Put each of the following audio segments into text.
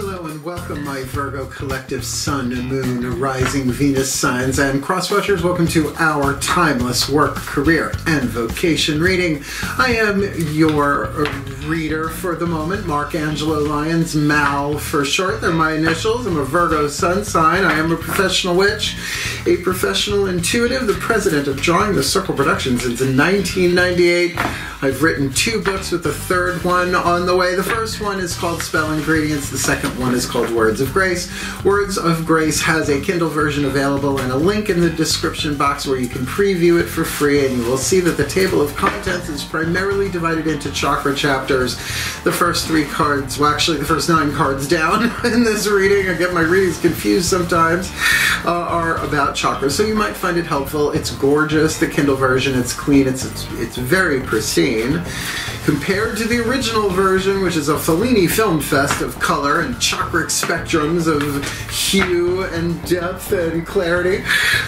Hello and welcome, my Virgo collective Sun, Moon, Rising, Venus signs and cross-watchers. Welcome to our timeless work, career, and vocation reading. I am your reader for the moment, Mark Angelo Lyons, Mal for short. They're my initials. I'm a Virgo Sun sign. I am a professional witch, a professional intuitive, the president of Drawing the Circle Productions since 1998. I've written 2 books with the 3rd one on the way. The first one is called Spell Ingredients. The second one is called Words of Grace. Words of Grace has a Kindle version available and a link in the description box where you can preview it for free, and you will see that the table of contents is primarily divided into chakra chapters. The first 3 cards, well actually the first 9 cards down in this reading, I get my readings confused sometimes, are about chakras. So you might find it helpful. It's gorgeous, the Kindle version. It's clean. It's very pristine. Compared to the original version, which is a Fellini film fest of color and chakric spectrums of hue and depth and clarity,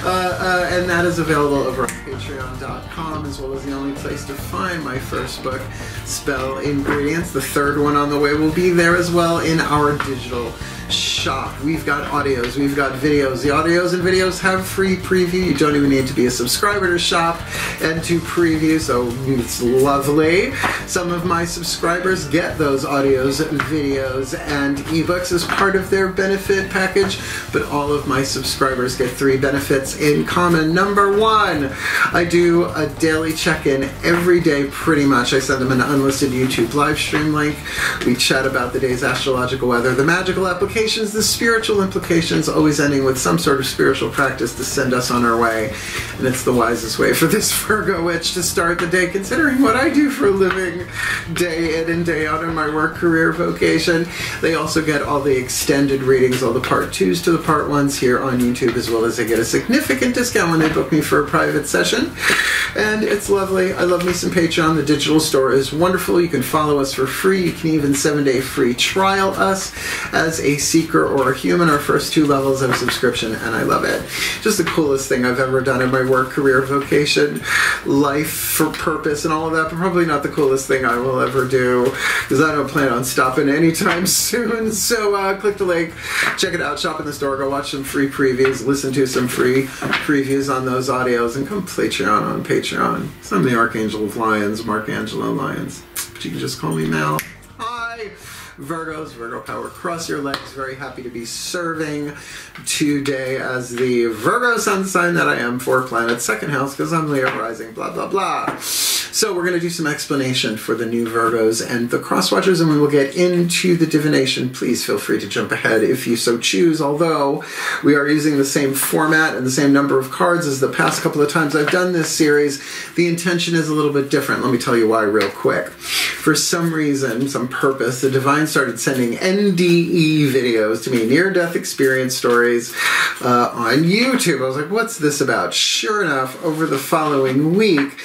and that is available over on patreon.com, as well as the only place to find my first book, Spell Ingredients. The 3rd one on the way will be there as well in our digital shop. We've got audios, we've got videos. The audios and videos have free preview. You don't even need to be a subscriber to shop and to preview, so it's lovely. Some of my subscribers get those audios, videos, and ebooks as part of their benefit package, but all of my subscribers get 3 benefits in common. Number 1, I do a daily check-in every day pretty much. I send them an unlisted YouTube live stream link. We chat about the day's astrological weather, the magical applications, the spiritual implications, always ending with some sort of spiritual practice to send us on our way. And it's the wisest way for this Virgo witch to start the day, considering what I do for a living day in and day out in my work, career, vocation. They also get all the extended readings, all the part 2s to the part 1s here on YouTube, as well as they get a significant discount when they book me for a private session. And it's lovely. I love me some Patreon. The digital store is wonderful. You can follow us for free. You can even 7-day free trial us as a seeker or a human. Our first 2 levels of subscription, and I love it. Just the coolest thing I've ever done in my work, career, vocation, life for purpose, and all of that, but probably not the coolest thing I will ever do, because I don't plan on stopping anytime soon. So click the link, check it out, shop in the store, go watch some free previews, listen to some free previews on those audios, and come Patreon on Patreon. So I'm the Archangel of Lions, Mark Angelo Lyons, but you can just call me Mal. Hi! Virgos, Virgo power, cross your legs. Very happy to be serving today as the Virgo sun sign that I am for planet 2nd house, because I'm Leo rising, blah, blah, blah. So we're going to do some explanation for the new Virgos and the cross-watchers, and we will get into the divination. Please feel free to jump ahead if you so choose, although we are using the same format and the same number of cards as the past couple of times I've done this series. The intention is a little bit different. Let me tell you why real quick. For some reason, some purpose, the divine started sending NDE videos to me, near-death experience stories, on YouTube. I was like, what's this about? Sure enough, over the following week,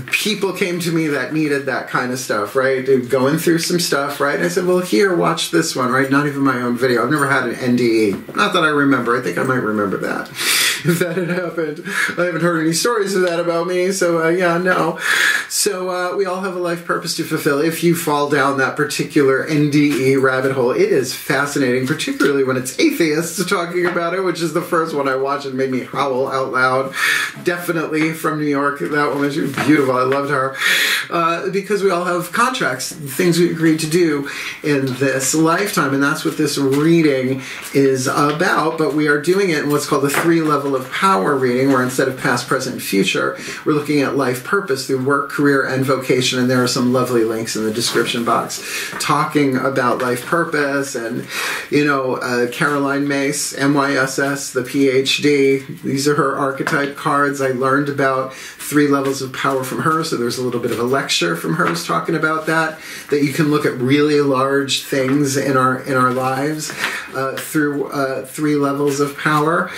people came to me that needed that kind of stuff, right? They're going through some stuff, right? And I said, well, here, watch this one, right? Not even my own video. I've never had an NDE. Not that I remember. I think I might remember that. If that had happened. I haven't heard any stories of that about me, so yeah, no. So we all have a life purpose to fulfill. If you fall down that particular NDE rabbit hole, it is fascinating, particularly when it's atheists talking about it, which is the first one I watched and made me howl out loud. Definitely from New York. That woman, she was beautiful. I loved her. Because we all have contracts, things we agreed to do in this lifetime, and that's what this reading is about. But we are doing it in what's called the 3-level of power reading, where instead of past, present, and future, we're looking at life purpose through work, career, and vocation. And there are some lovely links in the description box talking about life purpose. And, you know, Caroline Mace, MYSS, the PhD, these are her archetype cards. I learned about 3 levels of power from her, so there's a little bit of a lecture from hers talking about that you can look at really large things in our lives through 3 levels of power.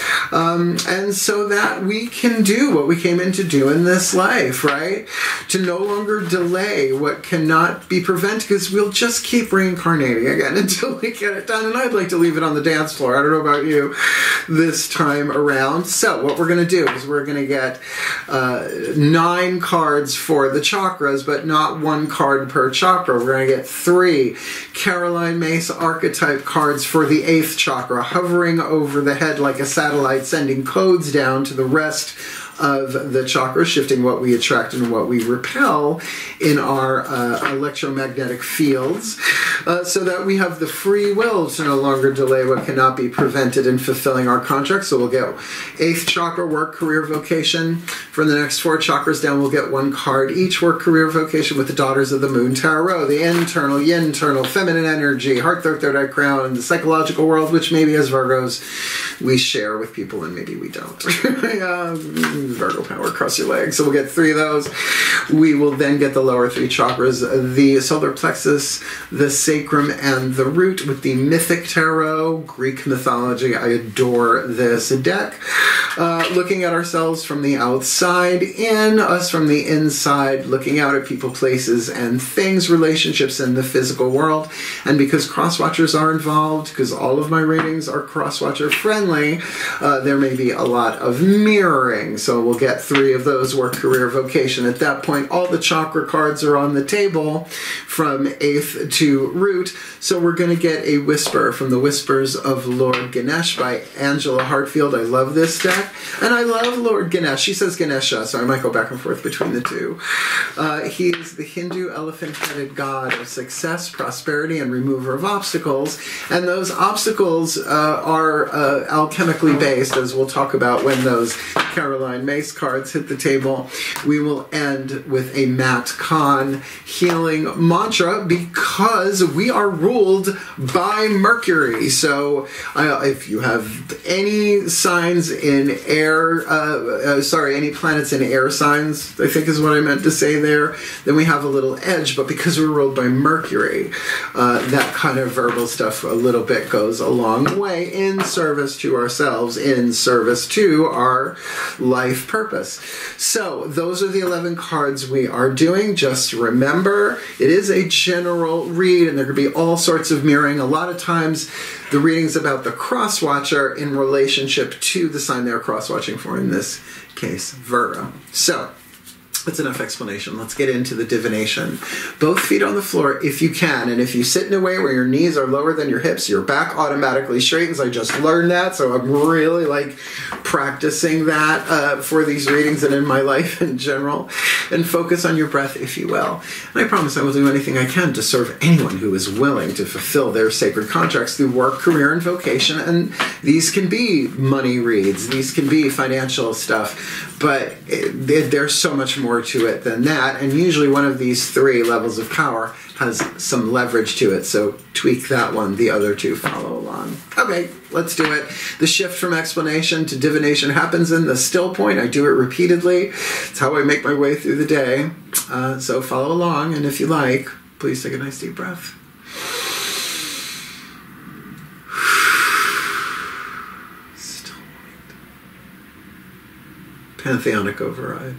And so that we can do what we came in to do in this life, right? To no longer delay what cannot be prevented, because we'll just keep reincarnating again until we get it done. And I'd like to leave it on the dance floor. I don't know about you this time around. So what we're going to do is we're going to get 9 cards for the chakras, but not 1 card per chakra. We're going to get 3 Caroline Myss archetype cards for the 8th chakra, hovering over the head like a satellite, sending codes down to the rest of the chakras, shifting what we attract and what we repel in our electromagnetic fields, so that we have the free will to no longer delay what cannot be prevented in fulfilling our contracts. So we'll get 8th chakra, work, career, vocation. For the next 4 chakras down, we'll get 1 card each, work, career, vocation, with the Daughters of the Moon Tarot, the internal, yin-internal, feminine energy, heart, third eye crown, and the psychological world, which maybe as Virgos we share with people and maybe we don't. Virgo power, cross your legs. So we'll get 3 of those. We will then get the lower 3 chakras, the solar plexus, the sacrum, and the root with the mythic tarot, Greek mythology. I adore this deck. Looking at ourselves from the outside in, us from the inside, looking out at people, places, and things, relationships in the physical world. And because cross-watchers are involved, because all of my readings are cross-watcher friendly, there may be a lot of mirroring. So we'll get 3 of those, work, career, vocation. At that point, all the chakra cards are on the table from 8th to root. So we're going to get a whisper from the Whispers of Lord Ganesha by Angela Hartfield. I love this deck. And I love Lord Ganesha. She says Ganesha, so I might go back and forth between the two. He is the Hindu elephant-headed god of success, prosperity, and remover of obstacles. And those obstacles are alchemically based, as we'll talk about when those Caroline Myss cards hit the table. We will end with a Matt Kahn healing mantra, because we are ruled by Mercury. So if you have any signs in air, any planets in air signs, I think is what I meant to say there, then we have a little edge. But because we're ruled by Mercury, that kind of verbal stuff a little bit goes a long way in service to ourselves, in service to our life purpose. So those are the 11 cards we are doing. Just remember, it is a general read, and there could be all sorts of mirroring. A lot of times the reading's about the cross-watcher in relationship to the sign they're cross-watching for, in this case, Virgo. So that's enough explanation. Let's get into the divination. Both feet on the floor if you can. And if you sit in a way where your knees are lower than your hips, your back automatically straightens. I just learned that, so I'm really practicing that for these readings and in my life in general. And focus on your breath, if you will. And I promise I will do anything I can to serve anyone who is willing to fulfill their sacred contracts through work, career, and vocation. And these can be money reads. These can be financial stuff. But there's so much more to it than that, and usually one of these 3 levels of power has some leverage to it, so tweak that one, the other 2 follow along. Okay, let's do it. The shift from explanation to divination happens in the still point. I do it repeatedly. It's how I make my way through the day, so follow along, and if you like, please take a nice deep breath. Pantheonic override.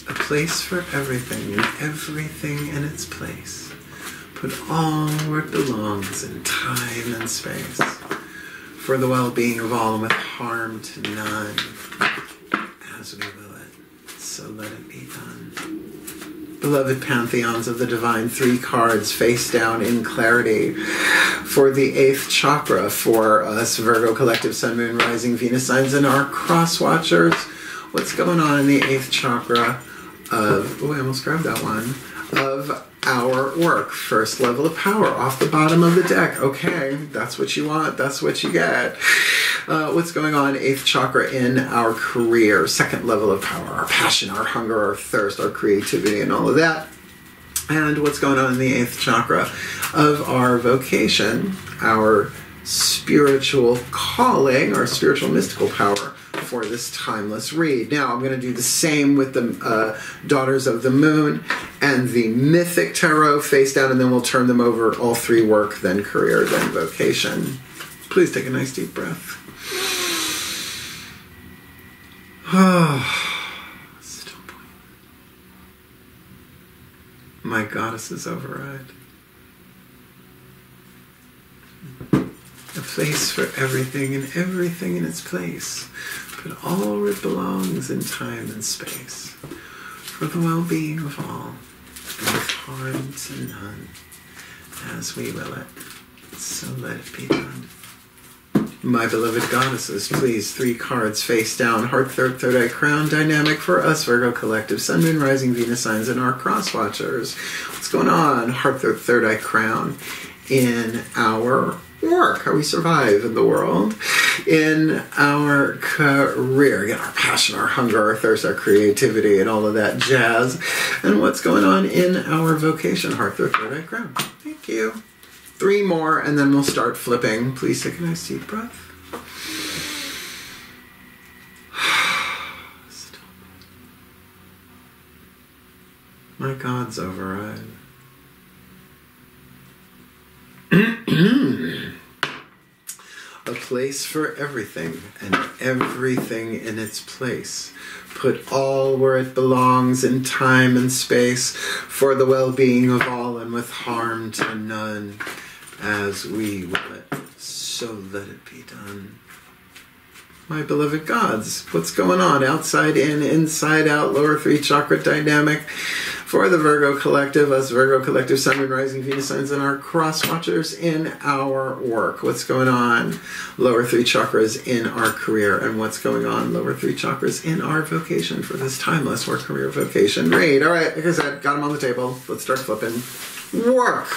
A place for everything, and everything in its place. Put all where it belongs in time and space. For the well-being of all and with harm to none. As we will it, so let it be done. Beloved pantheons of the divine, 3 cards face down in clarity for the 8th chakra for us Virgo collective Sun, Moon, Rising, Venus signs, and our cross watchers. What's going on in the 8th chakra of, I almost grabbed that one, of our work. First level of power off the bottom of the deck. Okay, that's what you want, that's what you get. What's going on 8th chakra in our career? 2nd level of power, our passion, our hunger, our thirst, our creativity, and all of that. And what's going on in the 8th chakra of our vocation, our spiritual calling, our spiritual mystical power for this timeless read. Now, I'm going to do the same with the Daughters of the Moon and the Mythic Tarot face down, and then we'll turn them over, all 3 work, then career, then vocation. Please take a nice deep breath. Oh, still point. My goddesses override. A place for everything and everything in its place. Put all where it belongs in time and space. For the well-being of all, and with harm to none, as we will it, so let it be done. My beloved goddesses, please, 3 cards face down, heart, third eye, crown, dynamic for us, Virgo collective, sun, moon, rising, Venus signs, and our cross watchers. What's going on? Heart, third eye, crown, in our work, how we survive in the world, in our career, again, our passion, our hunger, our thirst, our creativity, and all of that jazz, and what's going on in our vocation, heart, third eye, crown. Thank you. 3 more, and then we'll start flipping. Please take a nice deep breath. Stop. My gods override. A place for everything, and everything in its place. Put all where it belongs in time and space, for the well-being of all and with harm to none, as we will it, so let it be done. My beloved gods, what's going on? Outside in, inside out, lower 3 chakra dynamic for the Virgo collective, us Virgo collective, sun, moon, rising, Venus signs, and our cross watchers in our work. What's going on? Lower 3 chakras in our career, and what's going on? Lower 3 chakras in our vocation for this timeless work, career, vocation read. All right, like I said, got them on the table. Let's start flipping. Work.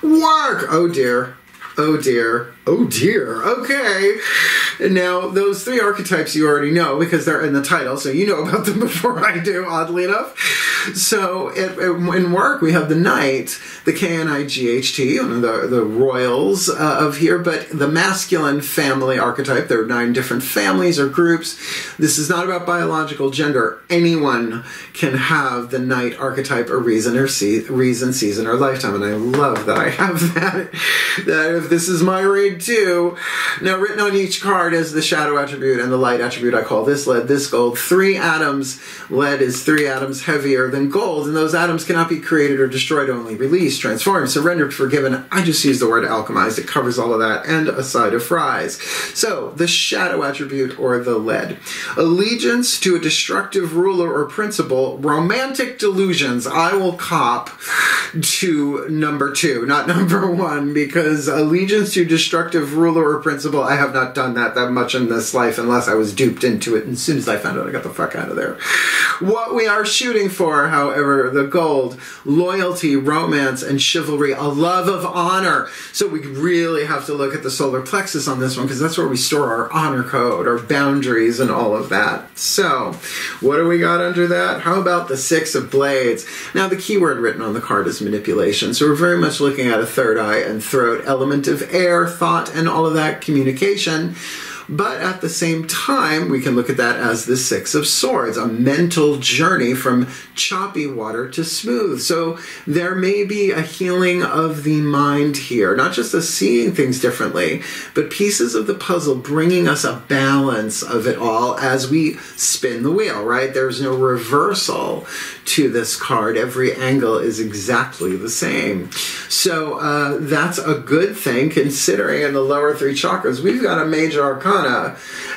Work. Oh dear. Oh dear. Oh dear. Okay. Now, those 3 archetypes you already know because they're in the title, so you know about them before I do, oddly enough. So in work, we have the Knight, the K-N-I-G-H-T, the royals of here, but the masculine family archetype. There are 9 different families or groups. This is not about biological gender. Anyone can have the Knight archetype or reason, season, or lifetime, and I love that I have that. That if this is my read too. Now, written on each card is the shadow attribute and the light attribute. I call this lead, this gold. 3 atoms. Lead is 3 atoms heavier than gold, and those atoms cannot be created or destroyed, only released, transformed, surrendered, forgiven. I just use the word alchemized. It covers all of that, and a side of fries. So, the shadow attribute or the lead. Allegiance to a destructive ruler or principle, romantic delusions. I will cop to number 2, not number 1, because allegiance to destructive ruler or principle, I have not done that much in this life unless I was duped into it, and as soon as I found out, I got the fuck out of there. What we are shooting for, however, the gold, loyalty, romance, and chivalry, a love of honor. So we really have to look at the solar plexus on this one because that's where we store our honor code, our boundaries, and all of that. So what do we got under that? How about the 6 of blades? Now, the keyword written on the card is manipulation. So we're very much looking at a third eye and throat, element of air, thought, and all of that, communication. But at the same time, we can look at that as the 6 of swords, a mental journey from choppy water to smooth. So there may be a healing of the mind here, not just us seeing things differently, but pieces of the puzzle bringing us a balance of it all as we spin the wheel, right? There's no reversal to this card. Every angle is exactly the same. So that's a good thing, considering in the lower 3 chakras, we've got a major arcana.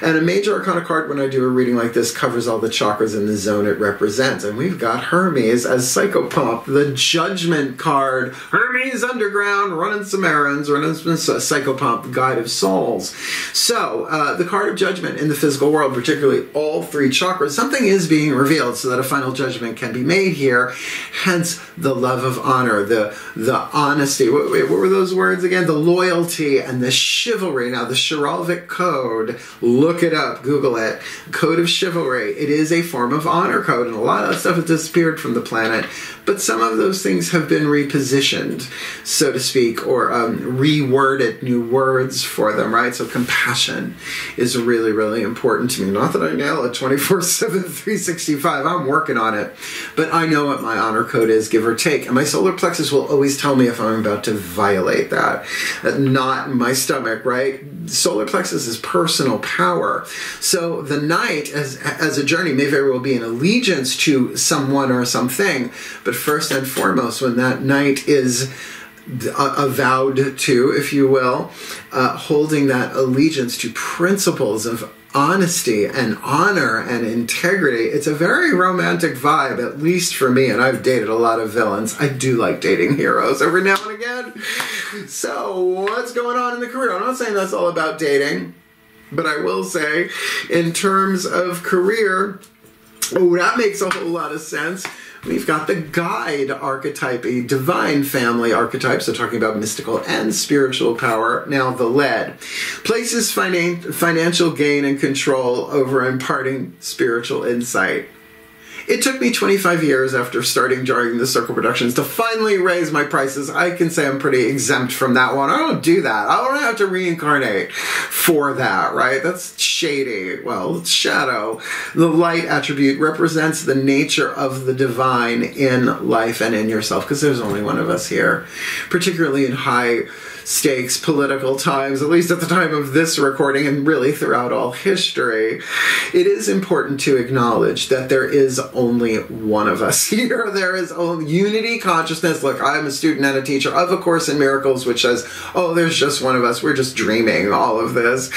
And a major arcana card, when I do a reading like this, covers all the chakras in the zone it represents. And we've got Hermes as Psychopomp, the Judgment card. Hermes underground, running some errands, running some Psychopomp, guide of souls. So the card of judgment in the physical world, particularly all 3 chakras, something is being revealed so that a final judgment can be made here. Hence the love of honor, the honesty. What were those words again? The loyalty and the chivalry. Now, the chivalric code code. Look it up. Google it. Code of chivalry. It is a form of honor code, and a lot of that stuff has disappeared from the planet. But some of those things have been repositioned, so to speak, or reworded, new words for them, right? So compassion is really, really important to me. Not that I nail it 24/7, 365. I'm working on it. But I know what my honor code is, give or take. And my solar plexus will always tell me if I'm about to violate that. Not my stomach, right? Solar plexus is personal power. So the night as a journey may very well be an allegiance to someone or something. But first and foremost, when that night is avowed to, if you will, holding that allegiance to principles of honesty and honor and integrity, it's a very romantic vibe, at least for me, and I've dated a lot of villains. I do like dating heroes every now and again. So what's going on in the career? I'm not saying that's all about dating, but I will say in terms of career, that makes a whole lot of sense. We've got the guide archetype, a divine family archetype, so talking about mystical and spiritual power. Now the lead places financial gain and control over imparting spiritual insight. It took me 25 years after starting during the Circle Productions to finally raise my prices. I can say I'm pretty exempt from that one. I don't do that. I don't have to reincarnate for that, right? That's shady. Well, it's shadow. The light attribute represents the nature of the divine in life and in yourself, because there's only one of us here, particularly in high stakes political times, at least at the time of this recording and really throughout all history. It is important to acknowledge that there is only one of us here. There is only unity consciousness. Look, I'm a student and a teacher of A Course in Miracles, which says, oh, there's just one of us. We're just dreaming all of this,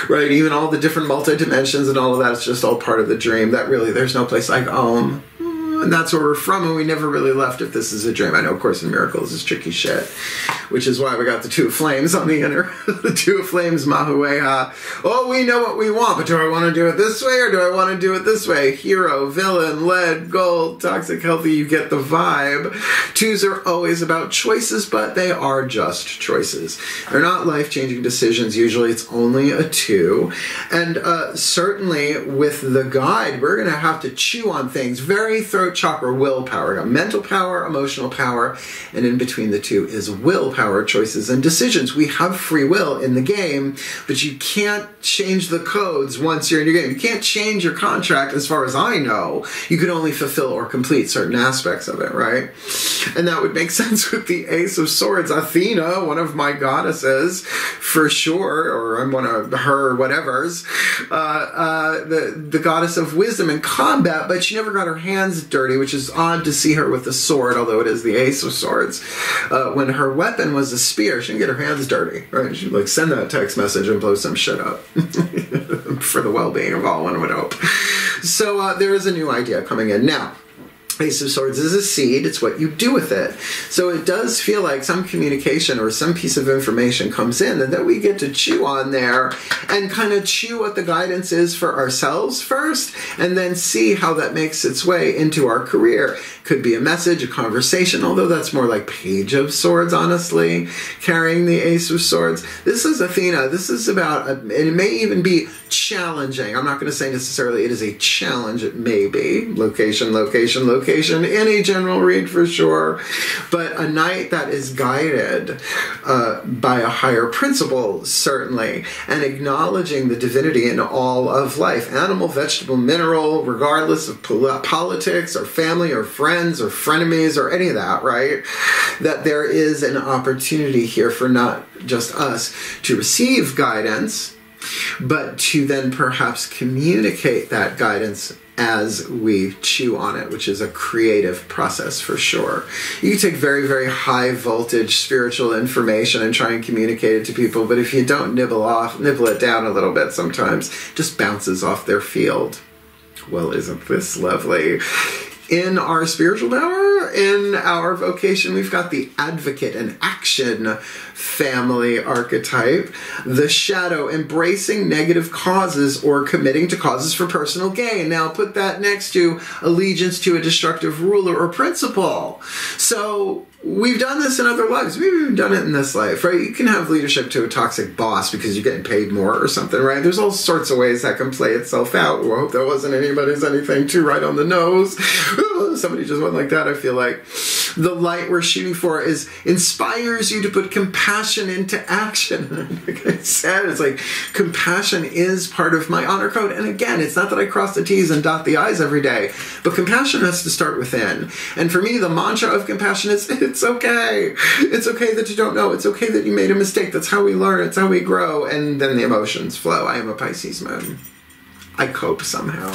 right? Even all the different multi-dimensions and all of that, it's just all part of the dream. That really, there's no place like home. And that's where we're from, and we never really left if this is a dream. I know, of course, in Miracles is tricky shit, which is why we got the two of flames on the inner. The two of flames, Mahueha. Oh, we know what we want, but do I want to do it this way or do I want to do it this way? Hero, villain, lead, gold, toxic, healthy, you get the vibe. Twos are always about choices, but they are just choices. They're not life-changing decisions. Usually it's only a two. And certainly with the guide, we're going to have to chew on things. Very throat chakra, willpower. Got mental power, emotional power, and in between the two is willpower, choices, and decisions. We have free will in the game, but you can't change the codes once you're in your game. You can't change your contract, as far as I know. You can only fulfill or complete certain aspects of it, right? And that would make sense with the Ace of Swords. Athena, one of my goddesses, for sure, or I'm one of her whatevers, the goddess of wisdom and combat, but she never got her hands dirty, which is odd to see her with a sword, although it is the Ace of Swords. When her weapon was a spear, she didn't get her hands dirty, right? She'd like send that text message and blow some shit up for the well-being of all, one would hope. So there is a new idea coming in now. Ace of Swords is a seed. It's what you do with it. So it does feel like some communication or some piece of information comes in and that we get to chew on there and kind of chew what the guidance is for ourselves first and then see how that makes its way into our career. Could be a message, a conversation, although that's more like Page of Swords, honestly, carrying the Ace of Swords. This is Athena. This is about, and it may even be challenging. I'm not going to say necessarily it is a challenge. It may be. Location, location, location. Any general read for sure. But a night that is guided by a higher principle, certainly, and acknowledging the divinity in all of life. Animal, vegetable, mineral, regardless of politics or family or friends or frenemies or any of that, right? That there is an opportunity here for not just us to receive guidance, but to then perhaps communicate that guidance as we chew on it, which is a creative process for sure. You can take very, very high voltage spiritual information and try and communicate it to people, but if you don't nibble it down a little bit, sometimes it just bounces off their field. Well, isn't this lovely? In our spiritual power, in our vocation, we've got the advocate and action family archetype. The shadow, embracing negative causes or committing to causes for personal gain. Now put that next to allegiance to a destructive ruler or principle. So we've done this in other lives. We've even done it in this life, right? You can have leadership to a toxic boss because you're getting paid more or something, right? There's all sorts of ways that can play itself out. Well, I hope that wasn't anything too right on the nose. Somebody just went like that, I feel like. The light we're shooting for inspires you to put compassion into action. Like I said, it's like compassion is part of my honor code. And again, it's not that I cross the T's and dot the I's every day, but compassion has to start within. And for me, the mantra of compassion is, it's okay. It's okay that you don't know. It's okay that you made a mistake. That's how we learn. It's how we grow. And then the emotions flow. I am a Pisces moon. I cope somehow.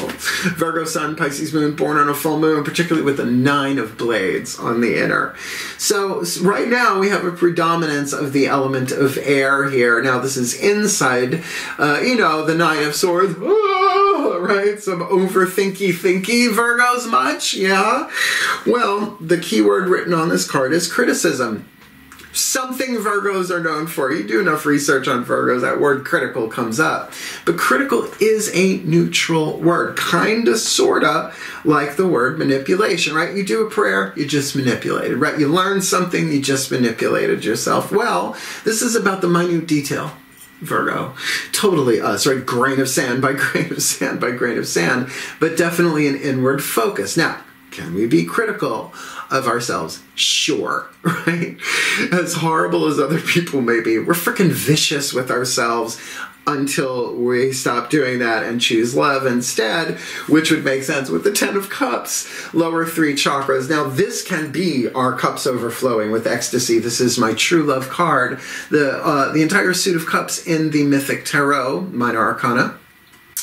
Virgo Sun, Pisces moon, born on a full moon, particularly with the 9 of blades on the inner. So right now we have a predominance of the element of air here. Now this is inside, the 9 of swords, right? Some overthinky Virgos much, yeah? Well, the key word written on this card is criticism. Something Virgos are known for. You do enough research on Virgos, that word critical comes up. But critical is a neutral word, kinda, sorta, like the word manipulation, right? You do a prayer, you just manipulated, right? You learn something, you just manipulated yourself. Well, this is about the minute detail. Virgo. Totally us, right? Grain of sand by grain of sand by grain of sand, but definitely an inward focus. Now, can we be critical of ourselves? Sure, right? As horrible as other people may be, we're freaking vicious with ourselves until we stop doing that and choose love instead, which would make sense with the 10 of Cups, lower 3 chakras. Now, this can be our cups overflowing with ecstasy. This is my true love card. The entire suit of cups in the Mythic Tarot, Minor Arcana,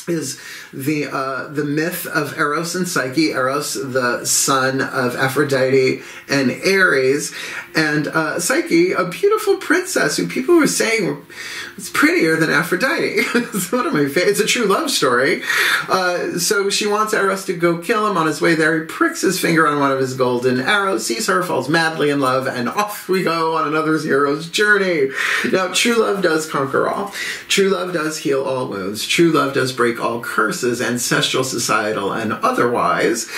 is the myth of Eros and Psyche. Eros, the son of Aphrodite and Ares, and Psyche, a beautiful princess who people were saying is prettier than Aphrodite. It's one of my favorites. It's a true love story. So she wants Eros to go kill him. On his way there, he pricks his finger on one of his golden arrows, sees her, falls madly in love, and off we go on another hero's journey. Now, true love does conquer all. True love does heal all wounds. True love does break all curses, ancestral, societal, and otherwise,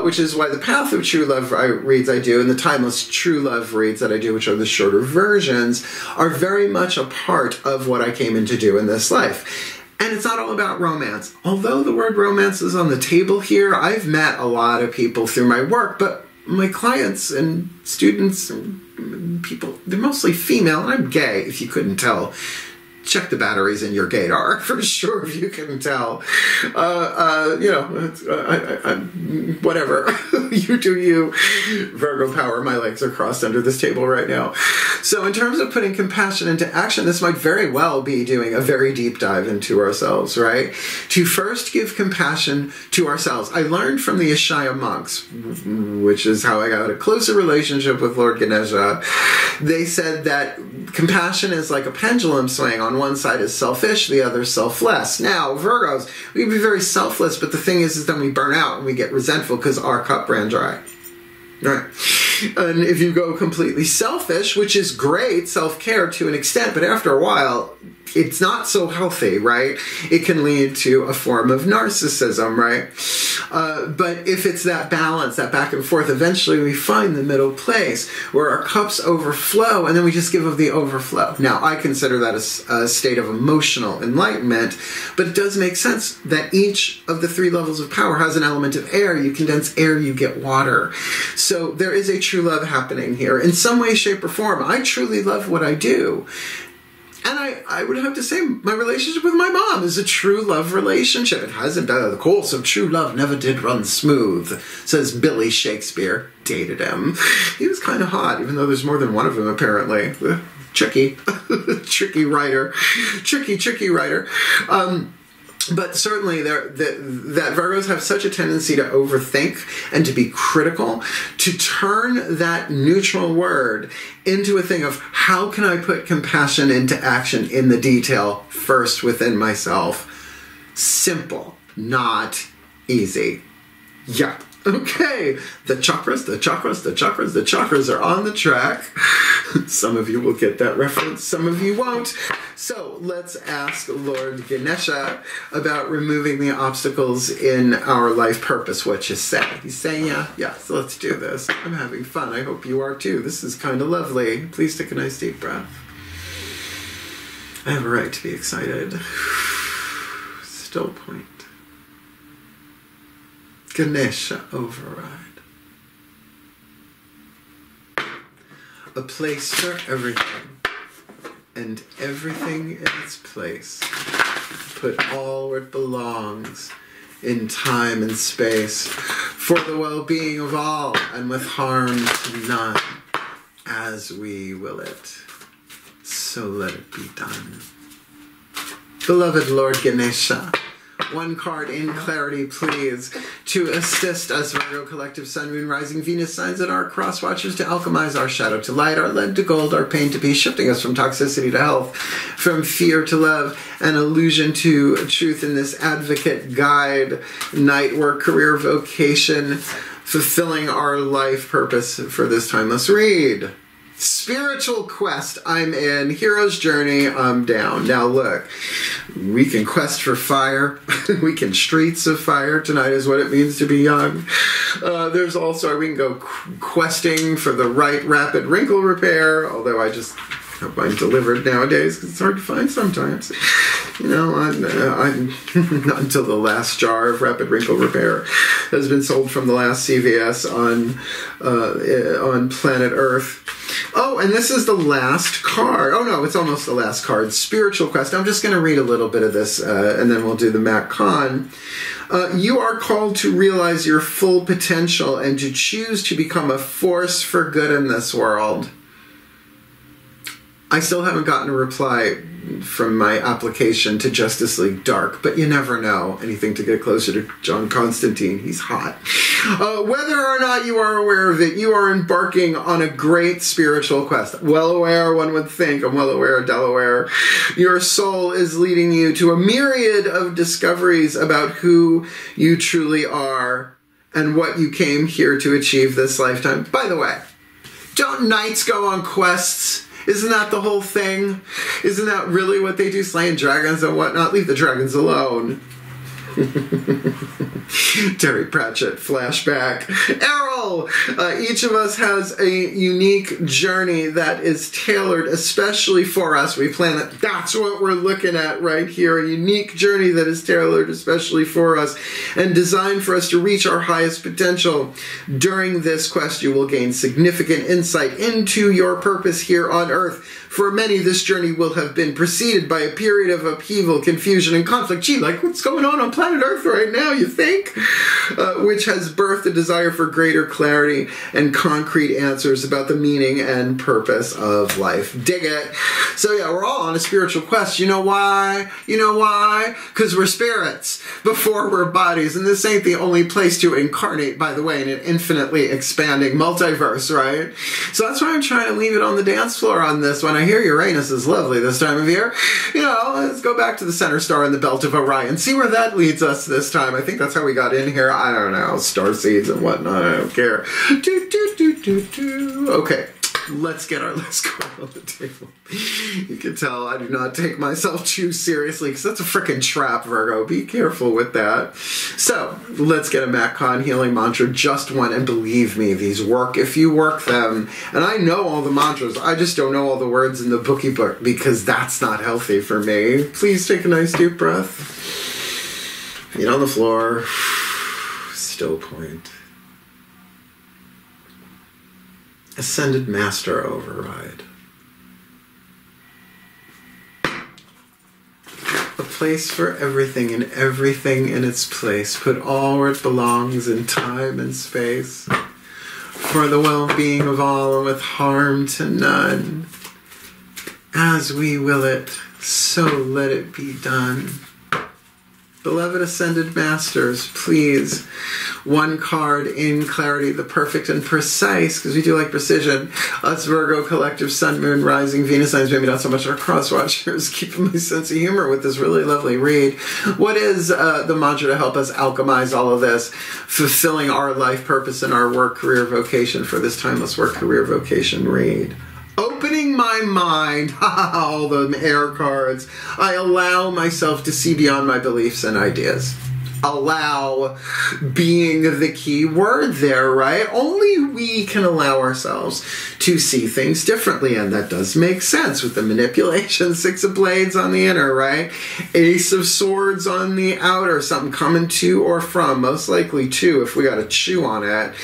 which is why the Path of True Love reads I do and the Timeless True Love reads that I do, which are the shorter versions, are very much a part of what I came in to do in this life. And it's not all about romance. Although the word romance is on the table here, I've met a lot of people through my work, but my clients and students and people, they're mostly female, and I'm gay, if you couldn't tell. Check the batteries in your gaydar for sure, if you can tell. Whatever. You do you. Virgo power. My legs are crossed under this table right now. So in terms of putting compassion into action, this might very well be doing a very deep dive into ourselves, right? To first give compassion to ourselves. I learned from the Ishaya monks, which is how I got a closer relationship with Lord Ganesha. They said that compassion is like a pendulum swing. On one side is selfish, the other selfless. Now, Virgos, we can be very selfless, but the thing is then we burn out and we get resentful because our cup ran dry. Right. And if you go completely selfish, which is great, self-care to an extent, but after a while, it's not so healthy, right? It can lead to a form of narcissism, right? But if it's that balance, that back and forth, eventually we find the middle place where our cups overflow and then we just give of the overflow. Now, I consider that a state of emotional enlightenment, but it does make sense that each of the 3 levels of power has an element of air. You condense air, you get water. So there is a true love happening here. In some way, shape, or form, I truly love what I do. And I would have to say my relationship with my mom is a true love relationship. It hasn't been, the course of true love never did run smooth, says Billy Shakespeare. Dated him. He was kind of hot, even though there's more than one of them, apparently. Tricky. Tricky writer. Tricky writer. But certainly that Virgos have such a tendency to overthink and to be critical, to turn that neutral word into a thing of how can I put compassion into action in the detail first within myself. Simple, not easy. Yeah. Okay, the chakras are on the track. Some of you will get that reference, some of you won't. So let's ask Lord Ganesha about removing the obstacles in our life purpose. What you say? He's saying, yeah, so let's do this. I'm having fun. I hope you are too. This is kind of lovely. Please take a nice deep breath. I have a right to be excited. Still point. Ganesha override. A place for everything, and everything in its place. Put all where it belongs, in time and space, for the well-being of all, and with harm to none, as we will it. So let it be done. Beloved Lord Ganesha, one card in clarity, please, to assist us, Virgo Collective Sun, Moon, Rising, Venus signs and our cross watchers to alchemize our shadow to light, our lead to gold, our pain to peace, shifting us from toxicity to health, from fear to love, and illusion to truth in this advocate guide, night work, career, vocation, fulfilling our life purpose for this timeless read. Spiritual quest, I'm in. Hero's journey, I'm down. Now look, we can quest for fire. We can streets of fire. Tonight is what it means to be young. There's also, we can go questing for the right rapid wrinkle repair, although I just have mine delivered nowadays because it's hard to find sometimes. You know, I'm not until the last jar of rapid wrinkle repair has been sold from the last CVS on planet Earth. Oh, and this is the last card. Oh, no, it's almost the last card. Spiritual Quest. I'm just going to read a little bit of this, and then we'll do the Mac Con. You are called to realize your full potential and to choose to become a force for good in this world. I still haven't gotten a reply from my application to Justice League Dark, but you never know. Anything to get closer to John Constantine. He's hot. Whether or not you are aware of it, you are embarking on a great spiritual quest. Well aware, one would think. I'm well aware, Delaware. Your soul is leading you to a myriad of discoveries about who you truly are and what you came here to achieve this lifetime. By the way, don't knights go on quests? Isn't that the whole thing? Isn't that really what they do? Slaying dragons and whatnot? Leave the dragons alone. Terry Pratchett flashback. Errol! Each of us has a unique journey that is tailored especially for us. We plan it. That's what we're looking at right here. A unique journey that is tailored especially for us and designed for us to reach our highest potential. During this quest, you will gain significant insight into your purpose here on Earth. For many, this journey will have been preceded by a period of upheaval, confusion, and conflict. Gee, like what's going on planet Earth right now, you think? Which has birthed a desire for greater clarity and concrete answers about the meaning and purpose of life. Dig it. So yeah, we're all on a spiritual quest. You know why? You know why? Because we're spirits before we're bodies. And this ain't the only place to incarnate, by the way, in an infinitely expanding multiverse, right? So that's why I'm trying to leave it on the dance floor on this one. I hear Uranus is lovely this time of year. You know, let's go back to the center star in the belt of Orion. See where that leads us this time. I think that's how we got in here. I don't know. Star seeds and whatnot. I don't care. Okay. Let's get our last card on the table. You can tell I do not take myself too seriously because that's a freaking trap, Virgo. Be careful with that. So, let's get a MacCon healing mantra, just one. And believe me, these work if you work them. And I know all the mantras. I just don't know all the words in the bookie book because that's not healthy for me. Please take a nice deep breath. Feet on the floor. Still point. Ascended Master override. A place for everything and everything in its place. Put all where it belongs in time and space. For the well-being of all and with harm to none. As we will it, so let it be done. Beloved Ascended Masters, please. One card in clarity, the perfect and precise, because we do like precision. Us Virgo collective Sun, Moon, Rising, Venus signs, maybe not so much our cross watchers, keeping my sense of humor with this really lovely read. What is the mantra to help us alchemize all of this, fulfilling our life purpose and our work, career, vocation for this timeless work, career, vocation read? Opening my mind, all the air cards, I allow myself to see beyond my beliefs and ideas. Allow being the key word there, right? Only we can allow ourselves to see things differently, and that does make sense with the manipulation. 6 of blades on the inner, right? Ace of swords on the outer, something coming to or from, most likely to if we got to chew on it.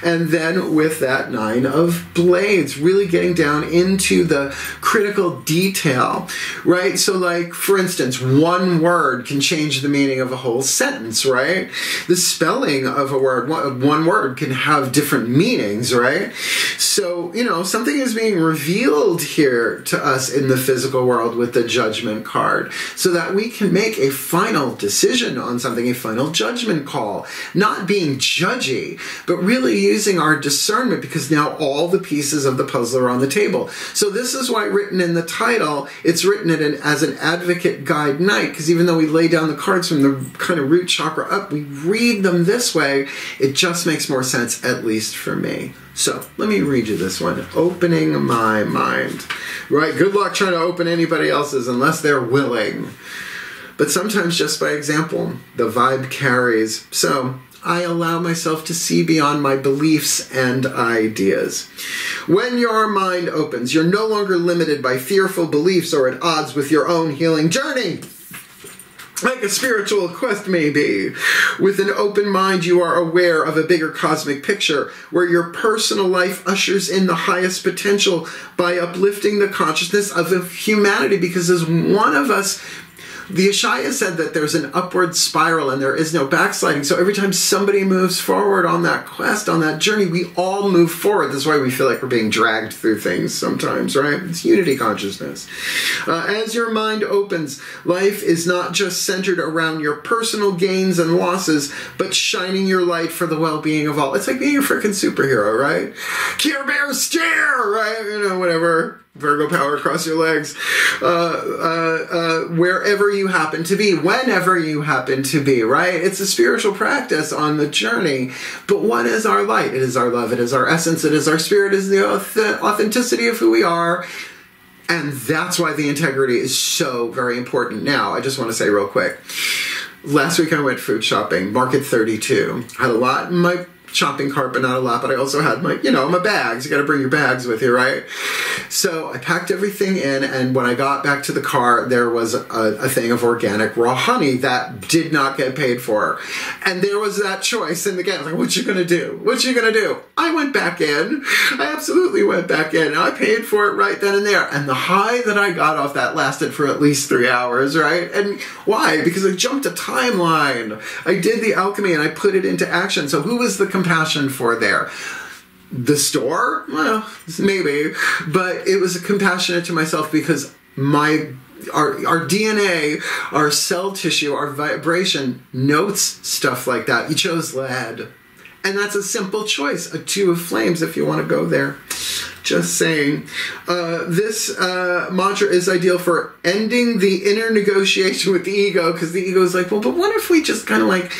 And then with that 9 of blades, really getting down into the critical detail, right? So like, for instance, one word can change the meaning of a whole sentence. Right? The spelling of a word, one word can have different meanings, right? So, you know, something is being revealed here to us in the physical world with the judgment card so that we can make a final decision on something, a final judgment call, not being judgy, but really using our discernment because now all the pieces of the puzzle are on the table. So this is why written in the title, it's written as an advocate guide night, because even though we lay down the cards from the kind of root chakra up, we read them this way, it just makes more sense, at least for me. So let me read you this one. Opening my mind. Right? Good luck trying to open anybody else's unless they're willing. But sometimes just by example, the vibe carries. So I allow myself to see beyond my beliefs and ideas. When your mind opens, you're no longer limited by fearful beliefs or at odds with your own healing journey. Like a spiritual quest, maybe. With an open mind, you are aware of a bigger cosmic picture where your personal life ushers in the highest potential by uplifting the consciousness of humanity. Because as one of us, the Ashaya said that there's an upward spiral and there is no backsliding. So every time somebody moves forward on that quest, on that journey, we all move forward. That's why we feel like we're being dragged through things sometimes, right? It's unity consciousness. As your mind opens, life is not just centered around your personal gains and losses, but shining your light for the well-being of all. It's like being a freaking superhero, right? Care Bear stare, right? You know, whatever. Virgo power across your legs, wherever you happen to be, whenever you happen to be, right? It's a spiritual practice on the journey. But what is our light? It is our love. It is our essence. It is our spirit. It is the authenticity of who we are. And that's why the integrity is so very important. Now, I just want to say real quick, last week I went food shopping, Market 32. I had a lot in my shopping cart, but not a lot. But I also had my, my bags. You got to bring your bags with you, right? So I packed everything in, and when I got back to the car, there was a thing of organic raw honey that did not get paid for. And there was that choice in the game. Like, what you gonna do? What you gonna do? I went back in. I absolutely went back in, and I paid for it right then and there. And the high that I got off that lasted for at least 3 hours, right? And why? Because I jumped a timeline. I did the alchemy, and I put it into action. So who was the compassion for there? The store? Well, maybe. But it was compassionate to myself because our DNA, our cell tissue, our vibration notes stuff like that. You chose lead. And that's a simple choice. A 2 of flames if you want to go there. Just saying. This mantra is ideal for ending the inner negotiation with the ego, because the ego is like, well, but what if we just kind of like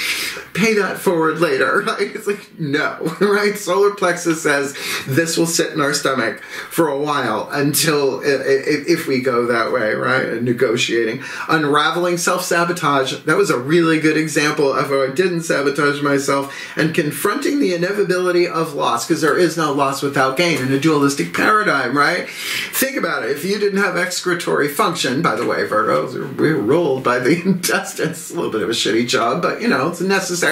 pay that forward later, right? It's like, no, right? Solar plexus says this will sit in our stomach for a while until, if we go that way, right? And negotiating. Unraveling self-sabotage. That was a really good example of how I didn't sabotage myself. And confronting the inevitability of loss, because there is no loss without gain in a dualistic paradigm, right? Think about it. If you didn't have excretory function, by the way, Virgos, we're ruled by the intestines. A little bit of a shitty job, but, it's necessary.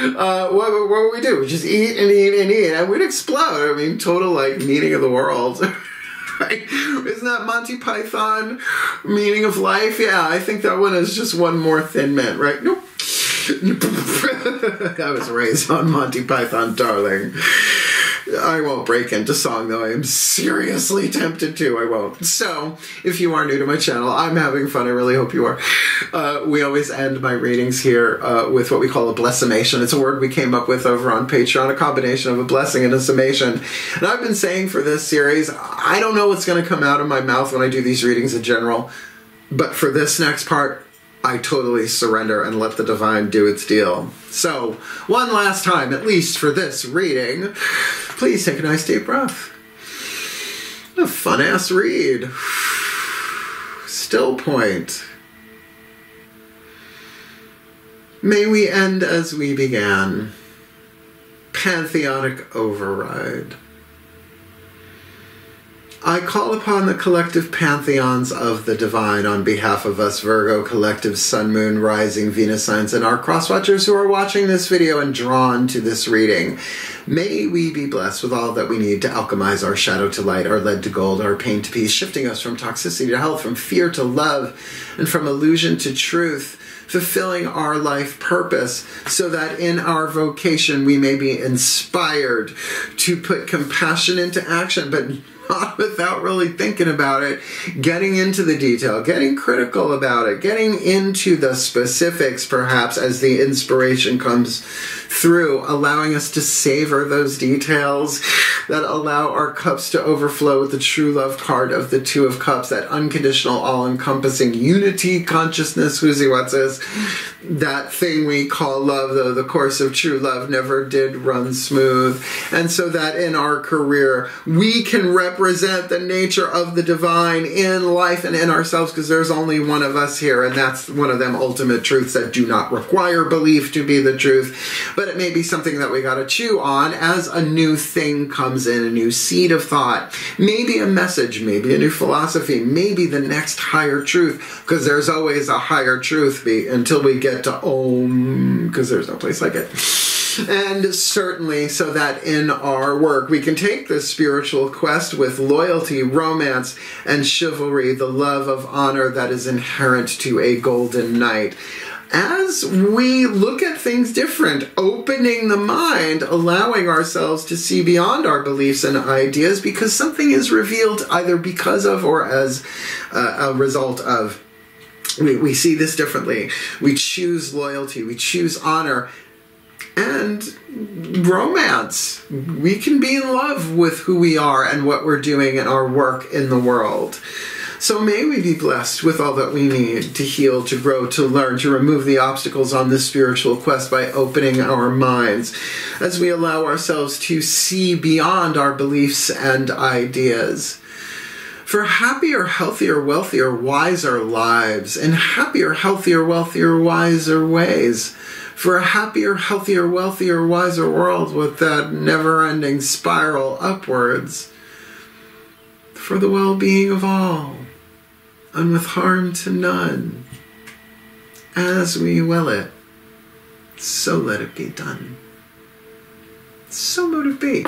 What would we do? We just eat and eat and eat, and we'd explode. I mean, total, meaning of the world. Right? Isn't that Monty Python, meaning of life? Yeah, I think that one is just one more Thin Man, right? Nope. I was raised on Monty Python, darling. I won't break into song, though. I am seriously tempted to. I won't. So, if you are new to my channel, I'm having fun. I really hope you are. We always end my readings here with what we call a blessimation. It's a word we came up with over on Patreon, a combination of a blessing and a summation. And I've been saying for this series, I don't know what's going to come out of my mouth when I do these readings in general, but for this next part, I totally surrender and let the divine do its deal. So, one last time, at least for this reading, please take a nice deep breath. A fun-ass read. Still point. May we end as we began. Pantheonic override. I call upon the collective pantheons of the divine on behalf of us Virgo collective sun, moon, rising, Venus signs, and our cross-watchers who are watching this video and drawn to this reading. May we be blessed with all that we need to alchemize our shadow to light, our lead to gold, our pain to peace, shifting us from toxicity to health, from fear to love, and from illusion to truth, fulfilling our life purpose so that in our vocation we may be inspired to put compassion into action, but not without really thinking about it, getting into the detail, getting critical about it, getting into the specifics perhaps as the inspiration comes through, allowing us to savor those details that allow our cups to overflow with the true love card of the Two of Cups, that unconditional, all-encompassing unity consciousness, whoozy what's this, that thing we call love, though the course of true love never did run smooth. And so that in our career, we can represent the nature of the divine in life and in ourselves, because there's only one of us here, and that's one of them ultimate truths that do not require belief to be the truth. But it may be something that we gotta chew on as a new thing comes in, a new seed of thought, maybe a message, maybe a new philosophy, maybe the next higher truth, because there's always a higher truth until we get to Om, because there's no place like it. And certainly so that in our work we can take this spiritual quest with loyalty, romance, and chivalry, the love of honor that is inherent to a golden knight. As we look at things different, opening the mind, allowing ourselves to see beyond our beliefs and ideas, because something is revealed either because of or as a result of. We see this differently. We choose loyalty, we choose honor, and romance. We can be in love with who we are and what we're doing in our work in the world. So may we be blessed with all that we need to heal, to grow, to learn, to remove the obstacles on this spiritual quest by opening our minds as we allow ourselves to see beyond our beliefs and ideas. For happier, healthier, wealthier, wiser lives, and happier, healthier, wealthier, wiser ways. For a happier, healthier, wealthier, wiser world with that never-ending spiral upwards. For the well-being of all, and with harm to none. As we will it, so let it be done. So mote it be.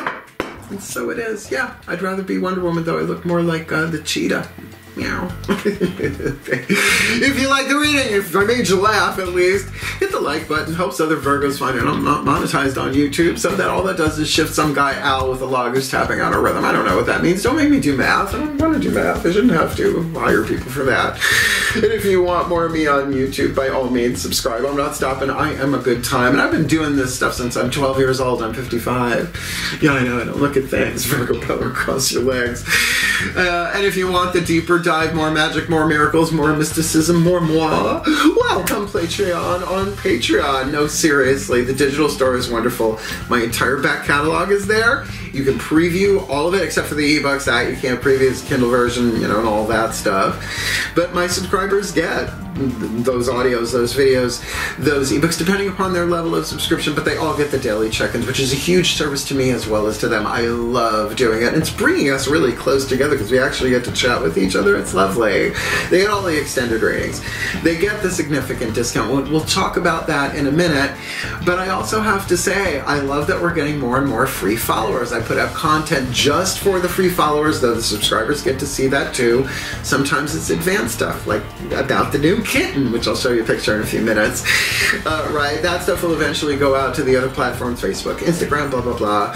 And so it is. Yeah, I'd rather be Wonder Woman, though I look more like the cheetah. Meow. If you like the reading, if I made you laugh at least, hit the like button. Helps other Virgos find it. I'm not monetized on YouTube, so that all that does is shift some guy Al with a log who's tapping on a rhythm. I don't know what that means. Don't make me do math. I don't want to do math. I shouldn't have to hire people for that. And if you want more of me on YouTube, by all means, subscribe. I'm not stopping. I am a good time. And I've been doing this stuff since I'm 12 years old. I'm 55. Yeah, I know. I don't look at things. Virgo power across your legs. And if you want the deeper dive, more magic, more miracles, more mysticism, more moi, well, come Patreon on Patreon. No, seriously, the digital store is wonderful. My entire back catalog is there. You can preview all of it except for the ebooks that you can't preview, the Kindle version, you know, and all that stuff. But my subscribers get those audios, those videos, those ebooks, depending upon their level of subscription, but they all get the daily check-ins, which is a huge service to me as well as to them. I love doing it. It's bringing us really close together because we actually get to chat with each other. It's lovely. They get all the extended ratings. They get the significant discount. We'll talk about that in a minute, but I also have to say, I love that we're getting more and more free followers. I put out content just for the free followers, though the subscribers get to see that too. Sometimes it's advanced stuff, like about the new kitten, which I'll show you a picture in a few minutes. Right, that stuff will eventually go out to the other platforms, Facebook, Instagram, blah, blah, blah.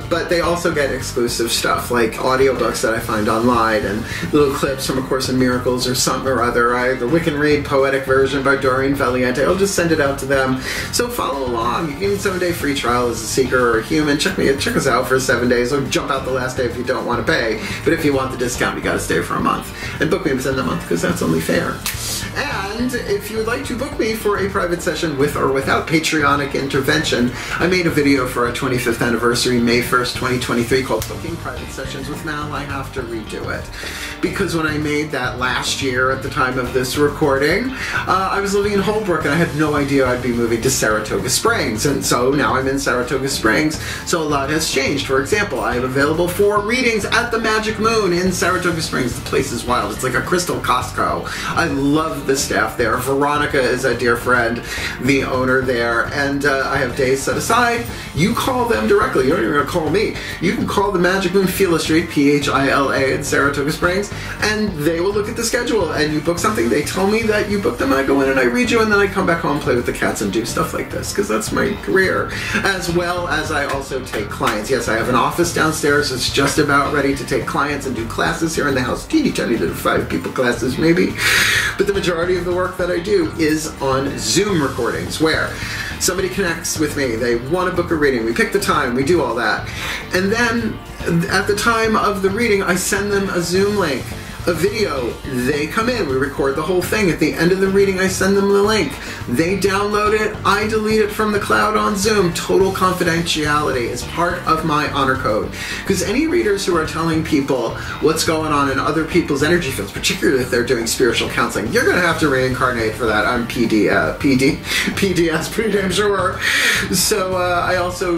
But they also get exclusive stuff, like audiobooks that I find online, and little clips from A Course in Miracles or something or other, right? The Wiccan Read Poetic Version by Doreen Valiente. I'll just send it out to them. So follow along. You can get a 7-day free trial as a seeker or a human. Check us out for 7 days, or jump out the last day if you don't want to pay. But if you want the discount, you got to stay for a month. And book me within the month, because that's only fair. And if you would like to book me for a private session with or without Patreonic intervention, I made a video for our 25th anniversary, May 1st, 2023, called Booking Private Sessions with Mal. I have to redo it. Because when I made that last year at the time of this recording, I was living in Holbrook and I had no idea I'd be moving to Saratoga Springs. And so now I'm in Saratoga Springs, so a lot has changed. For example, I am available for readings at the Magic Moon in Saratoga Springs. The place is wild. It's like a crystal Costco. I love the staff there. Veronica is a dear friend, the owner there, and I have days set aside. You call them directly. You don't even call me. You can call the Magic Moon, Phila Street, Phila in Saratoga Springs, and they will look at the schedule, and you book something, they tell me that you booked them, I go in and I read you, and then I come back home, play with the cats, and do stuff like this, because that's my career. As well as I also take clients. Yes, I have an office downstairs. It's just about ready to take clients and do classes here in the house. Teeny tiny little 5-people classes, maybe. But the majority of the work that I do is on Zoom recordings, where somebody connects with me, they want to book a reading, we pick the time, we do all that. And then at the time of the reading, I send them a Zoom link, a video. They come in, we record the whole thing. At the end of the reading, I send them the link. They download it, I delete it from the cloud on Zoom. Total confidentiality is part of my honor code. Because any readers who are telling people what's going on in other people's energy fields, particularly if they're doing spiritual counseling, you're going to have to reincarnate for that. I'm PDS, pretty damn sure. So I also,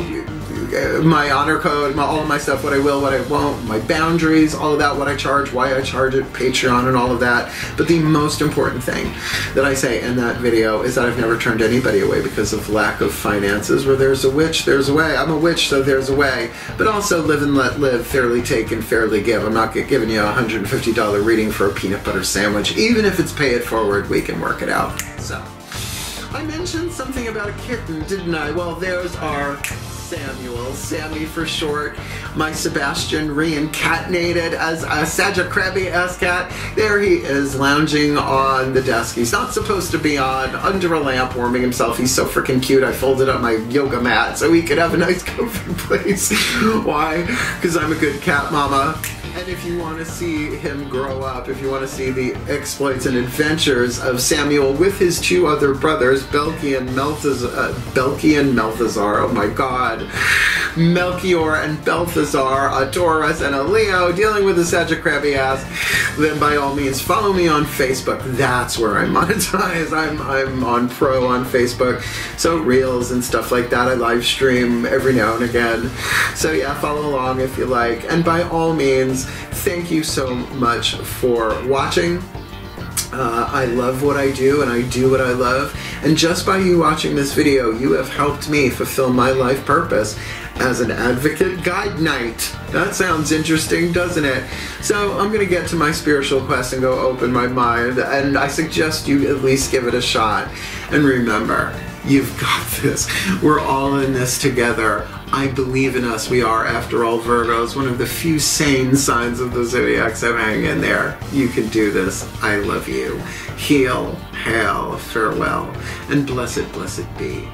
my honor code, all of my stuff, what I will, what I won't, my boundaries, all of that, what I charge, why I charge it, Patreon and all of that. But the most important thing that I say in that video is that I've never turned anybody away because of lack of finances. Where there's a witch, there's a way. I'm a witch, so there's a way. But also live and let live, fairly take and fairly give. I'm not giving you a $150 reading for a peanut butter sandwich. Even if it's pay it forward, we can work it out. So, I mentioned something about a kitten, didn't I? Well, there's our Samuel, Sammy for short, my Sebastian reincarnated as a Sagittarius cat. There he is, lounging on the desk. He's not supposed to be on, under a lamp, warming himself. He's so freaking cute. I folded up my yoga mat so he could have a nice comfy place. Why? Because I'm a good cat mama. And if you want to see him grow up, if you want to see the exploits and adventures of Samuel with his 2 other brothers, Belky and Melthazar, oh my god, Melchior and Balthazar, a Taurus and a Leo, dealing with a Sagittarius, then by all means follow me on Facebook. That's where I monetize. I'm on pro on Facebook, so reels and stuff like that. I live stream every now and again. So yeah, follow along if you like. And by all means, thank you so much for watching. I love what I do, and I do what I love. And just by you watching this video, you have helped me fulfill my life purpose as an advocate guide knight. That sounds interesting, doesn't it? So I'm going to get to my spiritual quest and go open my mind, and I suggest you at least give it a shot. And remember, you've got this. We're all in this together. I believe in us. We are, after all, Virgos, one of the few sane signs of the zodiac, so hang in there. You can do this. I love you. Heal, hail, farewell, and blessed, blessed be.